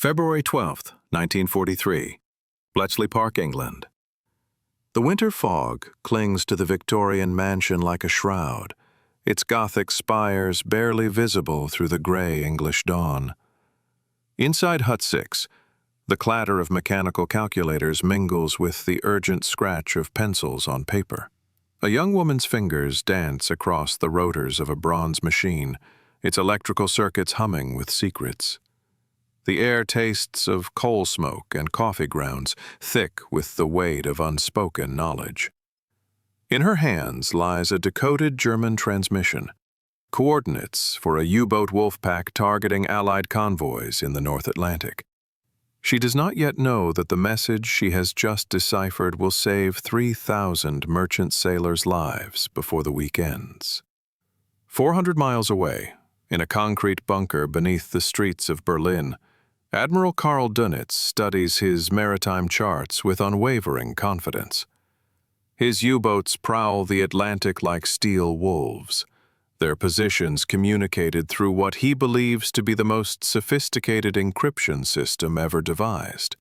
February 12, 1943, Bletchley Park, England. The winter fog clings to the Victorian mansion like a shroud, its Gothic spires barely visible through the gray English dawn. Inside Hut 6, the clatter of mechanical calculators mingles with the urgent scratch of pencils on paper. A young woman's fingers dance across the rotors of a bronze machine, its electrical circuits humming with secrets. The air tastes of coal smoke and coffee grounds, thick with the weight of unspoken knowledge. In her hands lies a decoded German transmission, coordinates for a U-boat wolf pack targeting Allied convoys in the North Atlantic. She does not yet know that the message she has just deciphered will save 3,000 merchant sailors' lives before the week ends. 400 miles away, in a concrete bunker beneath the streets of Berlin, Admiral Dönitz studies his maritime charts with unwavering confidence. His U-boats prowl the Atlantic like steel wolves, their positions communicated through what he believes to be the most sophisticated encryption system ever devised.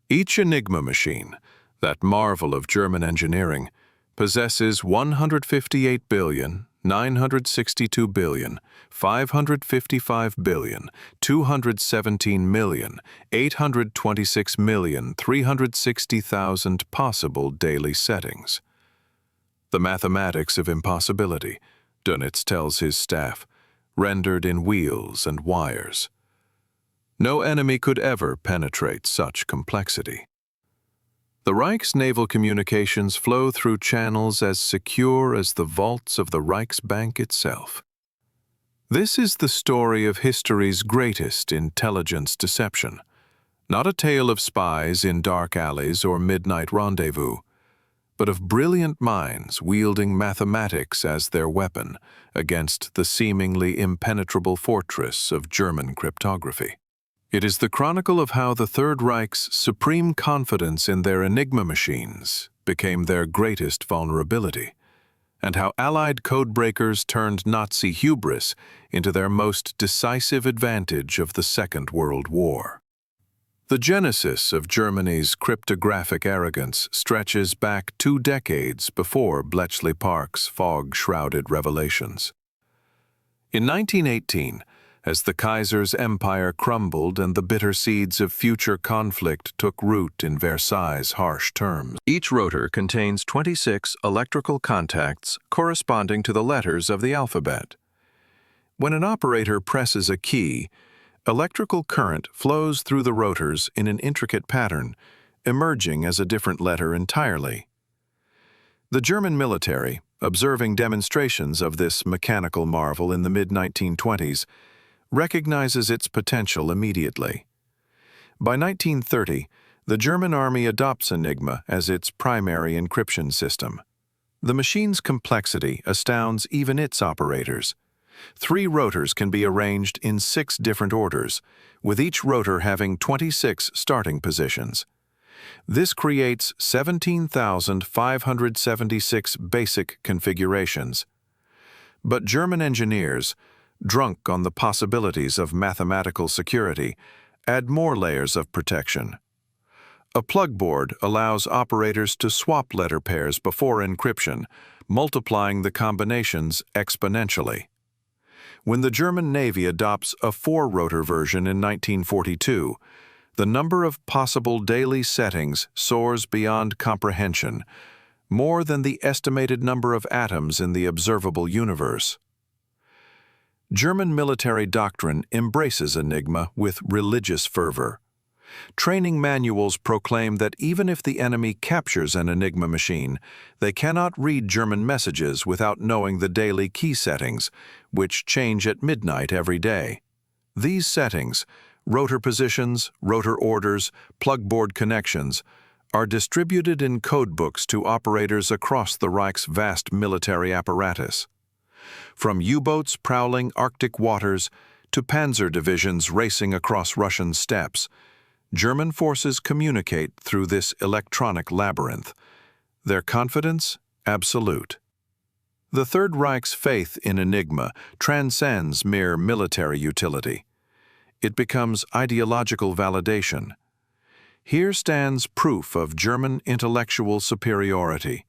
Each Enigma machine, that marvel of German engineering, possesses 158,962,555,217,826,360,000 possible daily settings. The mathematics of impossibility, Dönitz tells his staff, rendered in wheels and wires. No enemy could ever penetrate such complexity. The Reich's naval communications flow through channels as secure as the vaults of the Reichsbank itself. This is the story of history's greatest intelligence deception, not a tale of spies in dark alleys or midnight rendezvous, but of brilliant minds wielding mathematics as their weapon against the seemingly impenetrable fortress of German cryptography. It is the chronicle of how the Third Reich's supreme confidence in their Enigma machines became their greatest vulnerability, and how Allied codebreakers turned Nazi hubris into their most decisive advantage of the Second World War. The genesis of Germany's cryptographic arrogance stretches back 2 decades before Bletchley Park's fog-shrouded revelations. In 1918, as the Kaiser's empire crumbled and the bitter seeds of future conflict took root in Versailles' harsh terms, each rotor contains 26 electrical contacts corresponding to the letters of the alphabet. When an operator presses a key, electrical current flows through the rotors in an intricate pattern, emerging as a different letter entirely. The German military, observing demonstrations of this mechanical marvel in the mid-1920s, recognizes its potential immediately. By 1930, the German army adopts Enigma as its primary encryption system. The machine's complexity astounds even its operators. 3 rotors can be arranged in 6 different orders, with each rotor having 26 starting positions. This creates 17,576 basic configurations. But German engineers, drunk on the possibilities of mathematical security, add more layers of protection. A plug board allows operators to swap letter pairs before encryption, multiplying the combinations exponentially. When the German Navy adopts a 4-rotor version in 1942, the number of possible daily settings soars beyond comprehension, more than the estimated number of atoms in the observable universe. German military doctrine embraces Enigma with religious fervor. Training manuals proclaim that even if the enemy captures an Enigma machine, they cannot read German messages without knowing the daily key settings, which change at midnight every day. These settings, rotor positions, rotor orders, plugboard connections, are distributed in codebooks to operators across the Reich's vast military apparatus. From U-boats prowling Arctic waters to panzer divisions racing across Russian steppes, German forces communicate through this electronic labyrinth, their confidence absolute. The Third Reich's faith in Enigma transcends mere military utility. it becomes ideological validation. Here stands proof of German intellectual superiority,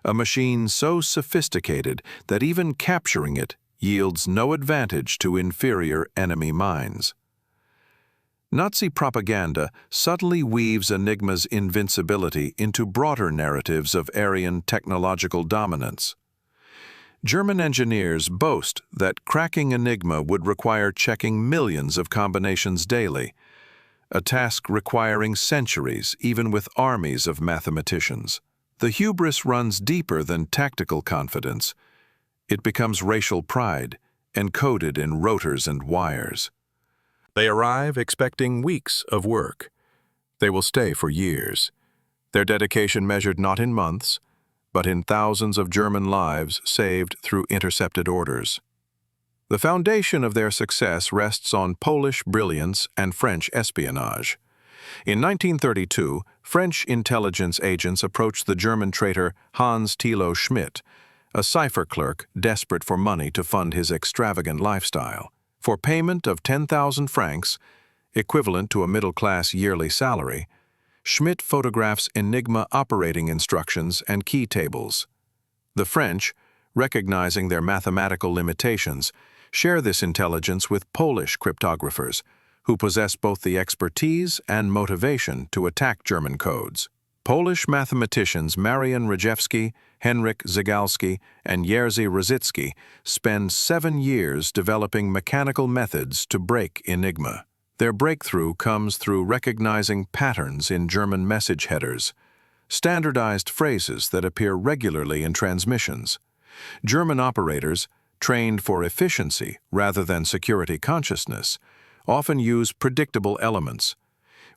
a machine so sophisticated that even capturing it yields no advantage to inferior enemy minds. Nazi propaganda subtly weaves Enigma's invincibility into broader narratives of Aryan technological dominance. German engineers boast that cracking Enigma would require checking millions of combinations daily, a task requiring centuries even with armies of mathematicians. The hubris runs deeper than tactical confidence. It becomes racial pride, encoded in rotors and wires. They arrive expecting weeks of work. They will stay for years. Their dedication measured not in months, but in thousands of German lives saved through intercepted orders. The foundation of their success rests on Polish brilliance and French espionage. In 1932, French intelligence agents approached the German traitor Hans Thilo Schmidt, a cipher clerk desperate for money to fund his extravagant lifestyle. For payment of 10,000 francs, equivalent to a middle-class yearly salary, Schmidt photographs Enigma operating instructions and key tables. The French, recognizing their mathematical limitations, share this intelligence with Polish cryptographers, who possess both the expertise and motivation to attack German codes. Polish mathematicians Marian Rejewski, Henryk Zygalski, and Jerzy Rosicki spend 7 years developing mechanical methods to break Enigma. Their breakthrough comes through recognizing patterns in German message headers, standardized phrases that appear regularly in transmissions. German operators, trained for efficiency rather than security consciousness, often use predictable elements,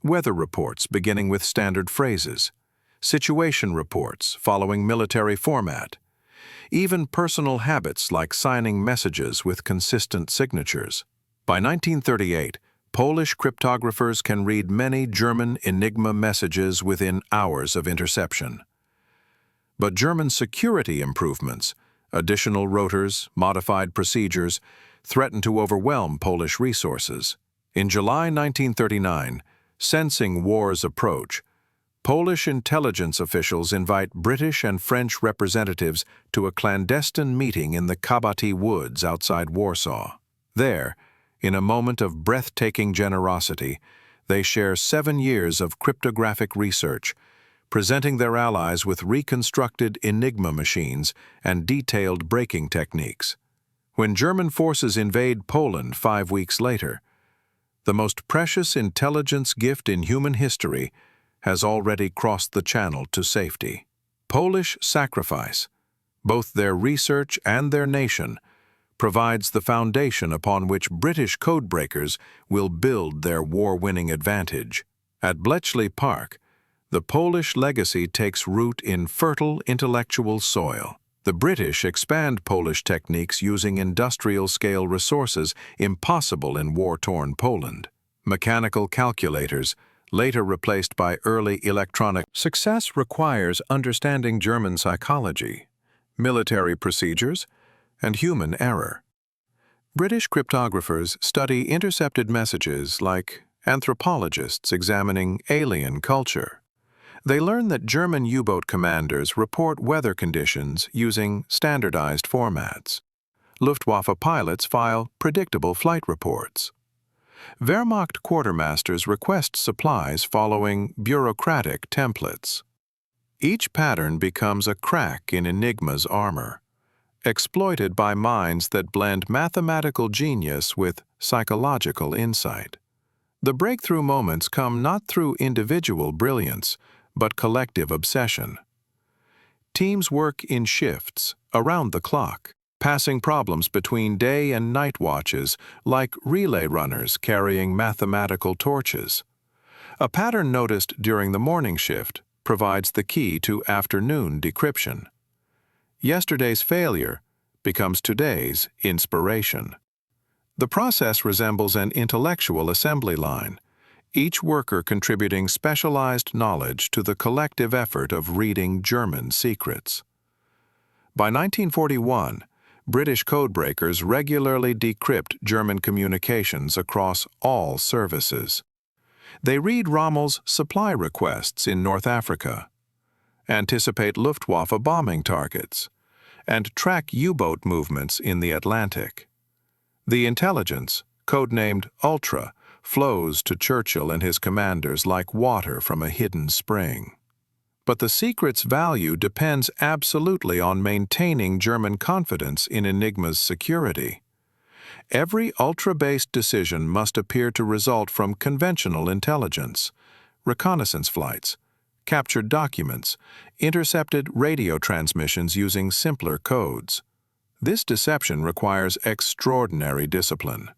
weather reports beginning with standard phrases, situation reports following military format, even personal habits like signing messages with consistent signatures. By 1938, Polish cryptographers can read many German Enigma messages within hours of interception. But German security improvements, additional rotors, modified procedures, threaten to overwhelm Polish resources. In July 1939, sensing war's approach, Polish intelligence officials invite British and French representatives to a clandestine meeting in the Kabaty Woods outside Warsaw. There, in a moment of breathtaking generosity, they share 7 years of cryptographic research, presenting their allies with reconstructed Enigma machines and detailed breaking techniques. When German forces invade Poland 5 weeks later, the most precious intelligence gift in human history has already crossed the channel to safety. Polish sacrifice, both their research and their nation, provides the foundation upon which British codebreakers will build their war-winning advantage. At Bletchley Park, the Polish legacy takes root in fertile intellectual soil. The British expand Polish techniques using industrial-scale resources impossible in war-torn Poland. Mechanical calculators, later replaced by early electronic. Success requires understanding German psychology, military procedures, and human error. British cryptographers study intercepted messages like anthropologists examining alien culture. They learn that German U-boat commanders report weather conditions using standardized formats. Luftwaffe pilots file predictable flight reports. Wehrmacht quartermasters request supplies following bureaucratic templates. Each pattern becomes a crack in Enigma's armor, exploited by minds that blend mathematical genius with psychological insight. The breakthrough moments come not through individual brilliance, but collective obsession. Teams work in shifts, around the clock, passing problems between day and night watches like relay runners carrying mathematical torches. A pattern noticed during the morning shift provides the key to afternoon decryption. Yesterday's failure becomes today's inspiration. The process resembles an intellectual assembly line, each worker contributing specialized knowledge to the collective effort of reading German secrets. By 1941, British codebreakers regularly decrypt German communications across all services. They read Rommel's supply requests in North Africa, anticipate Luftwaffe bombing targets, and track U-boat movements in the Atlantic. The intelligence, codenamed Ultra, flows to Churchill and his commanders like water from a hidden spring. But the secret's value depends absolutely on maintaining German confidence in Enigma's security. Every Ultra-based decision must appear to result from conventional intelligence, reconnaissance flights, captured documents, intercepted radio transmissions using simpler codes. This deception requires extraordinary discipline.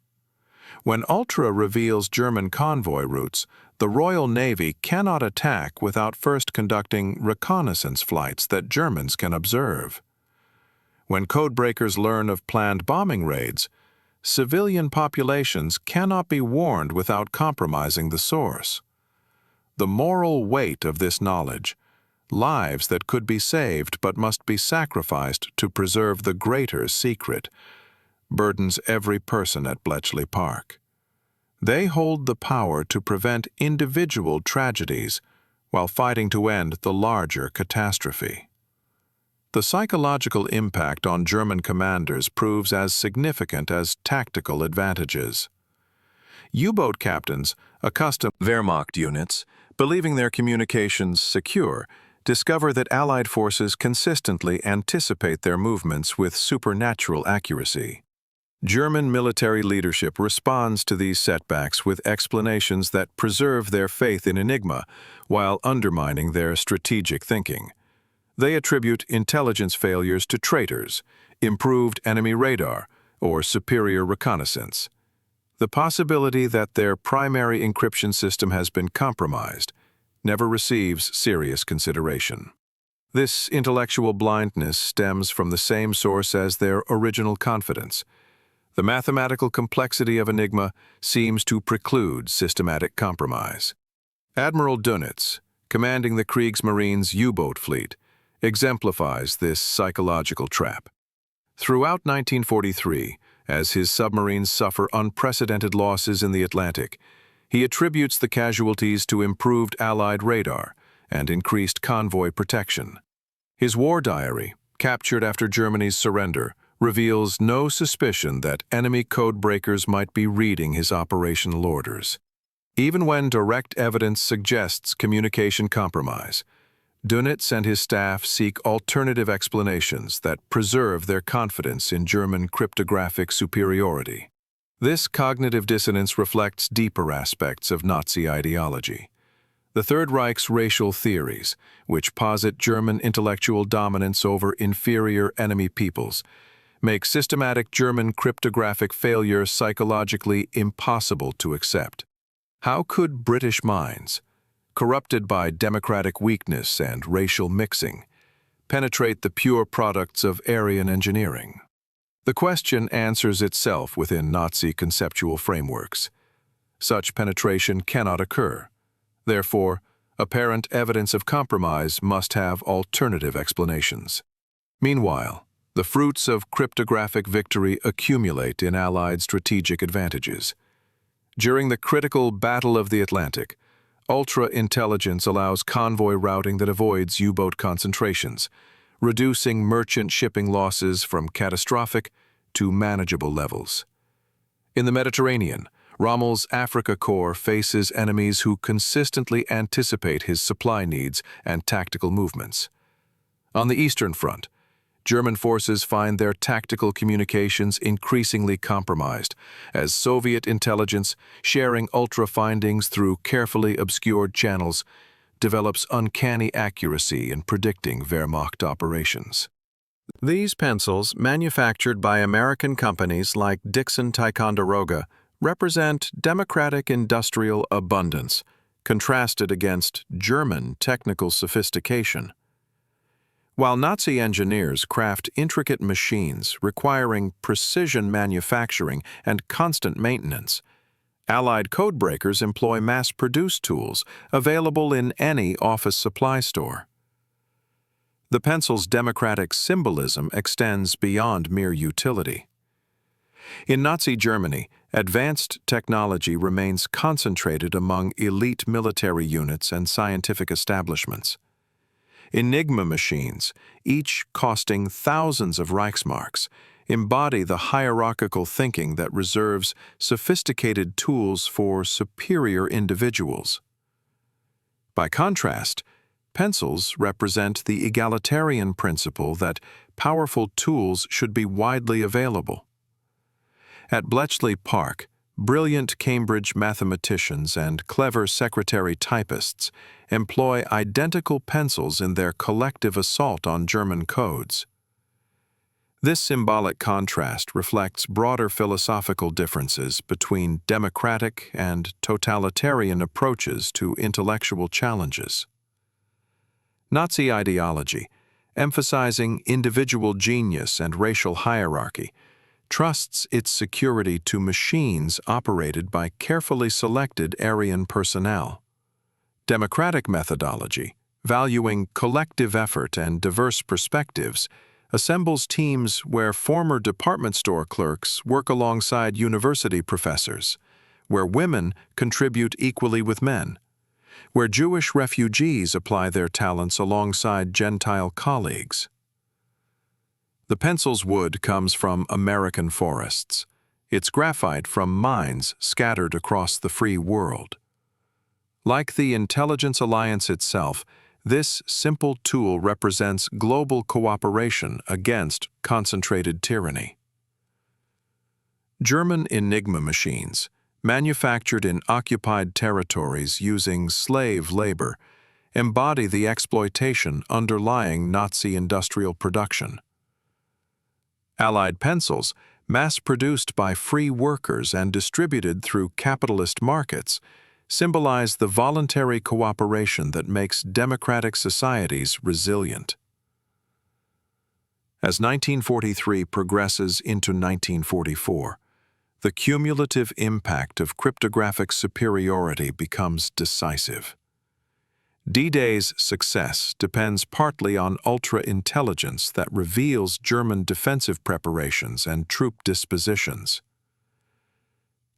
When Ultra reveals German convoy routes, the Royal Navy cannot attack without first conducting reconnaissance flights that Germans can observe. When codebreakers learn of planned bombing raids, civilian populations cannot be warned without compromising the source. The moral weight of this knowledge, lives that could be saved but must be sacrificed to preserve the greater secret, burdens every person at Bletchley Park. They hold the power to prevent individual tragedies while fighting to end the larger catastrophe. The psychological impact on German commanders proves as significant as tactical advantages. U-boat captains, accustomed to Wehrmacht units, believing their communications secure, discover that Allied forces consistently anticipate their movements with supernatural accuracy. German military leadership responds to these setbacks with explanations that preserve their faith in Enigma while undermining their strategic thinking. They attribute intelligence failures to traitors, improved enemy radar, or superior reconnaissance. The possibility that their primary encryption system has been compromised never receives serious consideration. This intellectual blindness stems from the same source as their original confidence. The mathematical complexity of Enigma seems to preclude systematic compromise. Admiral Dönitz, commanding the Kriegsmarine's U-boat fleet, exemplifies this psychological trap. Throughout 1943, as his submarines suffer unprecedented losses in the Atlantic, he attributes the casualties to improved Allied radar and increased convoy protection. His war diary, captured after Germany's surrender, reveals no suspicion that enemy codebreakers might be reading his operational orders. Even when direct evidence suggests communication compromise, Dönitz and his staff seek alternative explanations that preserve their confidence in German cryptographic superiority. This cognitive dissonance reflects deeper aspects of Nazi ideology. The Third Reich's racial theories, which posit German intellectual dominance over inferior enemy peoples, make systematic German cryptographic failure psychologically impossible to accept. How could British minds, corrupted by democratic weakness and racial mixing, penetrate the pure products of Aryan engineering? The question answers itself within Nazi conceptual frameworks. Such penetration cannot occur. Therefore, apparent evidence of compromise must have alternative explanations. Meanwhile, the fruits of cryptographic victory accumulate in Allied strategic advantages. During the critical Battle of the Atlantic, ultra-intelligence allows convoy routing that avoids U-boat concentrations, reducing merchant shipping losses from catastrophic to manageable levels. In the Mediterranean, Rommel's Africa Corps faces enemies who consistently anticipate his supply needs and tactical movements. On the Eastern Front, German forces find their tactical communications increasingly compromised as Soviet intelligence, sharing ultra findings through carefully obscured channels, develops uncanny accuracy in predicting Wehrmacht operations. These pencils, manufactured by American companies like Dixon Ticonderoga, represent democratic industrial abundance, contrasted against German technical sophistication. While Nazi engineers craft intricate machines requiring precision manufacturing and constant maintenance, Allied codebreakers employ mass-produced tools available in any office supply store. The pencil's democratic symbolism extends beyond mere utility. In Nazi Germany, advanced technology remains concentrated among elite military units and scientific establishments. Enigma machines, each costing thousands of Reichsmarks, embody the hierarchical thinking that reserves sophisticated tools for superior individuals. By contrast, pencils represent the egalitarian principle that powerful tools should be widely available. At Bletchley Park, brilliant Cambridge mathematicians and clever secretary typists employ identical pencils in their collective assault on German codes. This symbolic contrast reflects broader philosophical differences between democratic and totalitarian approaches to intellectual challenges. Nazi ideology, emphasizing individual genius and racial hierarchy, trusts its security to machines operated by carefully selected Aryan personnel. Democratic methodology, valuing collective effort and diverse perspectives, assembles teams where former department store clerks work alongside university professors, where women contribute equally with men, where Jewish refugees apply their talents alongside Gentile colleagues. The pencil's wood comes from American forests, its graphite from mines scattered across the free world. Like the Intelligence Alliance itself, this simple tool represents global cooperation against concentrated tyranny. German Enigma machines, manufactured in occupied territories using slave labor, embody the exploitation underlying Nazi industrial production. Allied pencils, mass-produced by free workers and distributed through capitalist markets, symbolize the voluntary cooperation that makes democratic societies resilient. As 1943 progresses into 1944, the cumulative impact of cryptographic superiority becomes decisive. D-Day's success depends partly on ultra-intelligence that reveals German defensive preparations and troop dispositions.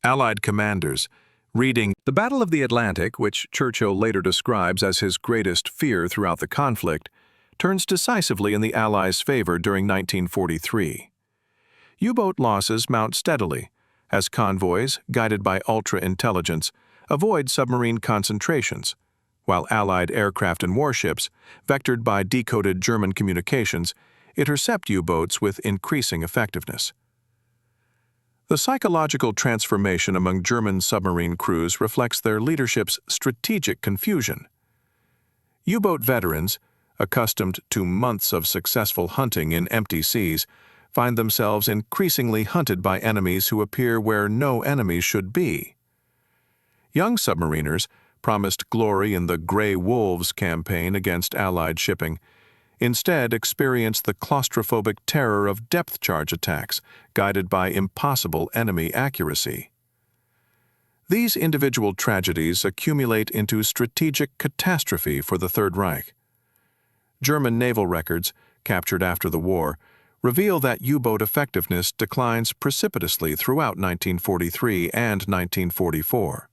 Allied commanders, reading The Battle of the Atlantic, which Churchill later describes as his greatest fear throughout the conflict, turns decisively in the Allies' favor during 1943. U-boat losses mount steadily, as convoys, guided by ultra-intelligence, avoid submarine concentrations, while Allied aircraft and warships, vectored by decoded German communications, intercept U-boats with increasing effectiveness. The psychological transformation among German submarine crews reflects their leadership's strategic confusion. U-boat veterans, accustomed to months of successful hunting in empty seas, find themselves increasingly hunted by enemies who appear where no enemies should be. Young submariners, promised glory in the Grey Wolves campaign against Allied shipping, instead experience the claustrophobic terror of depth charge attacks guided by impossible enemy accuracy. These individual tragedies accumulate into strategic catastrophe for the Third Reich. German naval records, captured after the war, reveal that U-boat effectiveness declines precipitously throughout 1943 and 1944.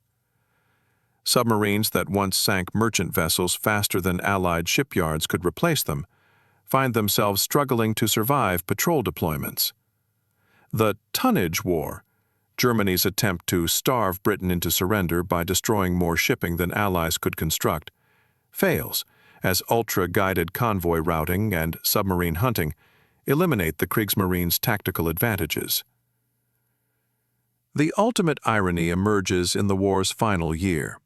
Submarines that once sank merchant vessels faster than Allied shipyards could replace them find themselves struggling to survive patrol deployments. The tonnage war, Germany's attempt to starve Britain into surrender by destroying more shipping than Allies could construct, fails as ultra-guided convoy routing and submarine hunting eliminate the Kriegsmarine's tactical advantages. The ultimate irony emerges in the war's final year.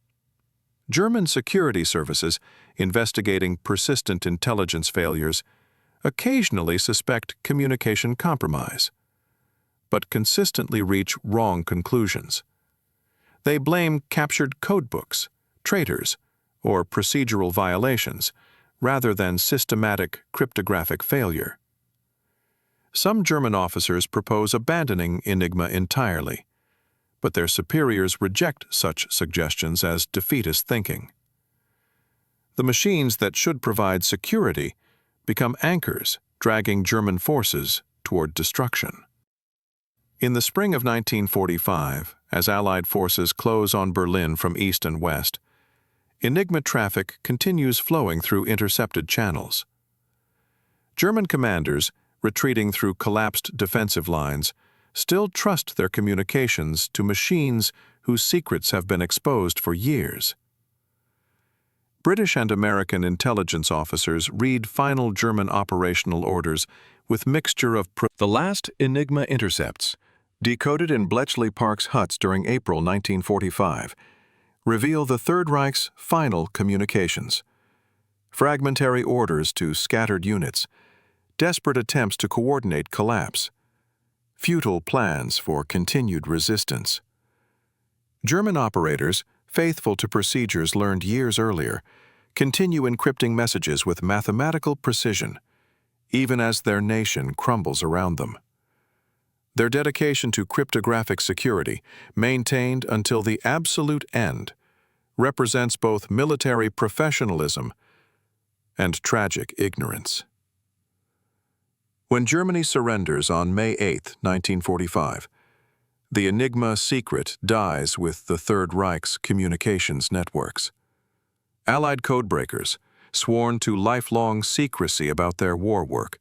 German security services, investigating persistent intelligence failures, occasionally suspect communication compromise, but consistently reach wrong conclusions. They blame captured codebooks, traitors, or procedural violations, rather than systematic cryptographic failure. Some German officers propose abandoning Enigma entirely, but their superiors reject such suggestions as defeatist thinking. The machines that should provide security become anchors, dragging German forces toward destruction. In the spring of 1945, as Allied forces close on Berlin from east and west, Enigma traffic continues flowing through intercepted channels. German commanders, retreating through collapsed defensive lines, still trust their communications to machines whose secrets have been exposed for years. British and American intelligence officers read final German operational orders with mixture of the last Enigma intercepts, decoded in Bletchley Park's huts during April 1945, reveal the Third Reich's final communications. Fragmentary orders to scattered units, desperate attempts to coordinate collapse, futile plans for continued resistance. German operators, faithful to procedures learned years earlier, continue encrypting messages with mathematical precision, even as their nation crumbles around them. Their dedication to cryptographic security, maintained until the absolute end, represents both military professionalism and tragic ignorance. When Germany surrenders on May 8, 1945, the Enigma secret dies with the Third Reich's communications networks. Allied codebreakers, sworn to lifelong secrecy about their war work,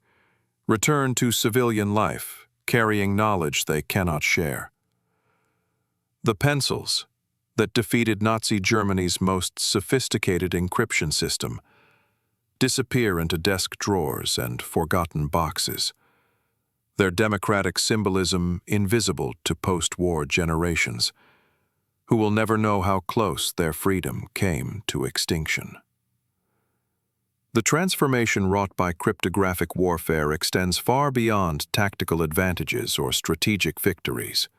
return to civilian life, carrying knowledge they cannot share. The pencils that defeated Nazi Germany's most sophisticated encryption system disappear into desk drawers and forgotten boxes, their democratic symbolism invisible to post-war generations, who will never know how close their freedom came to extinction. The transformation wrought by cryptographic warfare extends far beyond tactical advantages or strategic victories.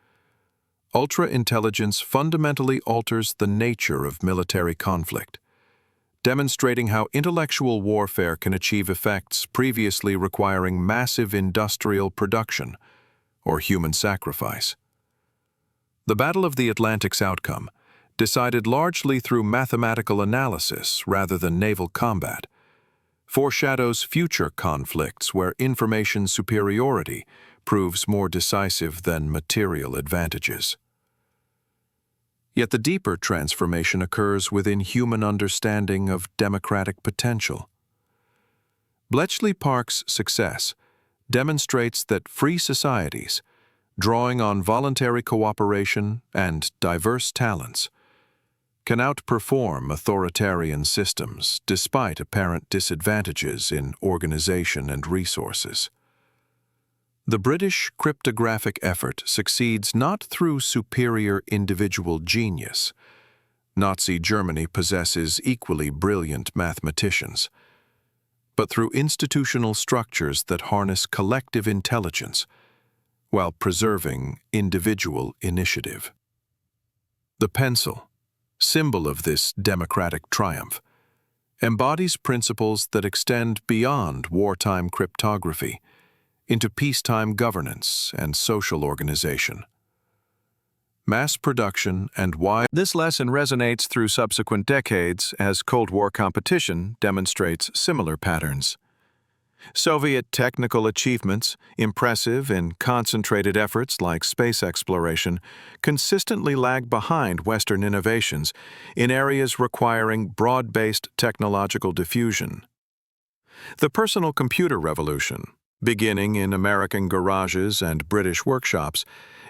Ultra-intelligence fundamentally alters the nature of military conflict, demonstrating how intellectual warfare can achieve effects previously requiring massive industrial production or human sacrifice. The Battle of the Atlantic's outcome, decided largely through mathematical analysis rather than naval combat, foreshadows future conflicts where information superiority proves more decisive than material advantages. Yet the deeper transformation occurs within human understanding of democratic potential. Bletchley Park's success demonstrates that free societies, drawing on voluntary cooperation and diverse talents, can outperform authoritarian systems despite apparent disadvantages in organization and resources. The British cryptographic effort succeeds not through superior individual genius. Nazi Germany possesses equally brilliant mathematicians, but through institutional structures that harness collective intelligence while preserving individual initiative. The pencil, symbol of this democratic triumph, embodies principles that extend beyond wartime cryptography into peacetime governance and social organization. Mass production and wide. This lesson resonates through subsequent decades as Cold War competition demonstrates similar patterns. Soviet technical achievements, impressive in concentrated efforts like space exploration, consistently lag behind Western innovations in areas requiring broad-based technological diffusion. The personal computer revolution, beginning in American garages and British workshops,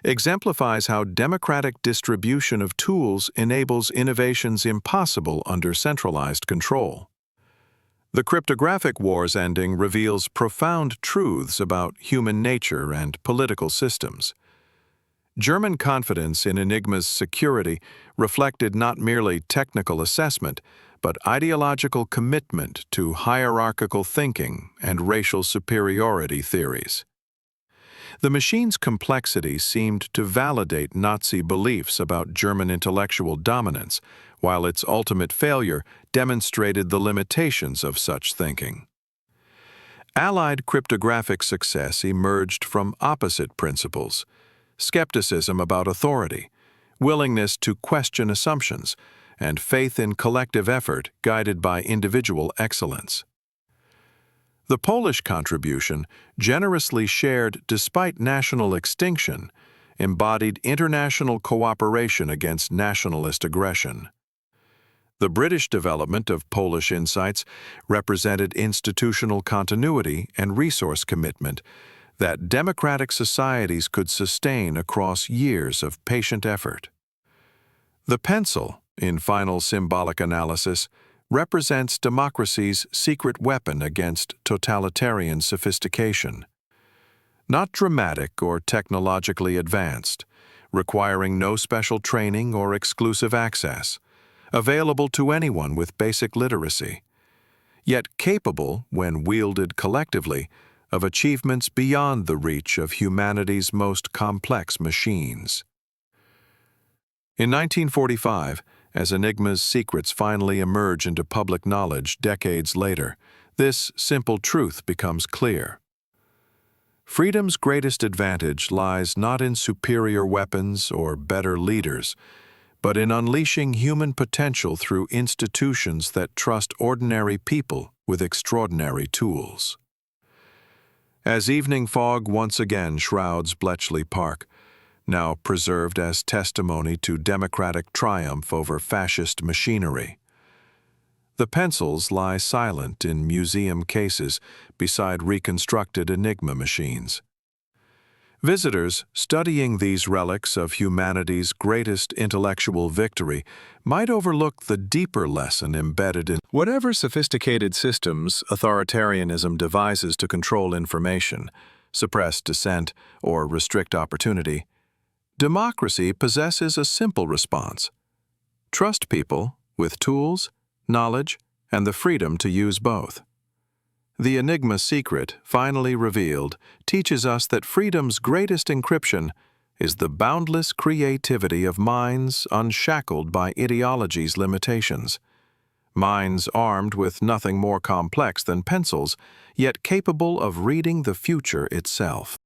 exemplifies how democratic distribution of tools enables innovations impossible under centralized control. The cryptographic war's ending reveals profound truths about human nature and political systems. German confidence in Enigma's security reflected not merely technical assessment, but ideological commitment to hierarchical thinking and racial superiority theories. The machine's complexity seemed to validate Nazi beliefs about German intellectual dominance, while its ultimate failure demonstrated the limitations of such thinking. Allied cryptographic success emerged from opposite principles: skepticism about authority, willingness to question assumptions, and faith in collective effort guided by individual excellence. The Polish contribution, generously shared despite national extinction, embodied international cooperation against nationalist aggression. The British development of Polish insights represented institutional continuity and resource commitment that democratic societies could sustain across years of patient effort. The pencil, in final symbolic analysis, represents democracy's secret weapon against totalitarian sophistication. Not dramatic or technologically advanced, requiring no special training or exclusive access, available to anyone with basic literacy, yet capable, when wielded collectively, of achievements beyond the reach of humanity's most complex machines. In 1945, as Enigma's secrets finally emerge into public knowledge decades later, this simple truth becomes clear. Freedom's greatest advantage lies not in superior weapons or better leaders, but in unleashing human potential through institutions that trust ordinary people with extraordinary tools. As evening fog once again shrouds Bletchley Park, now preserved as testimony to democratic triumph over fascist machinery, the pencils lie silent in museum cases beside reconstructed Enigma machines. Visitors studying these relics of humanity's greatest intellectual victory might overlook the deeper lesson embedded in whatever sophisticated systems authoritarianism devises to control information, suppress dissent, or restrict opportunity. Democracy possesses a simple response: trust people with tools, knowledge, and the freedom to use both. The Enigma secret, finally revealed, teaches us that freedom's greatest encryption is the boundless creativity of minds unshackled by ideology's limitations. Minds armed with nothing more complex than pencils, yet capable of reading the future itself.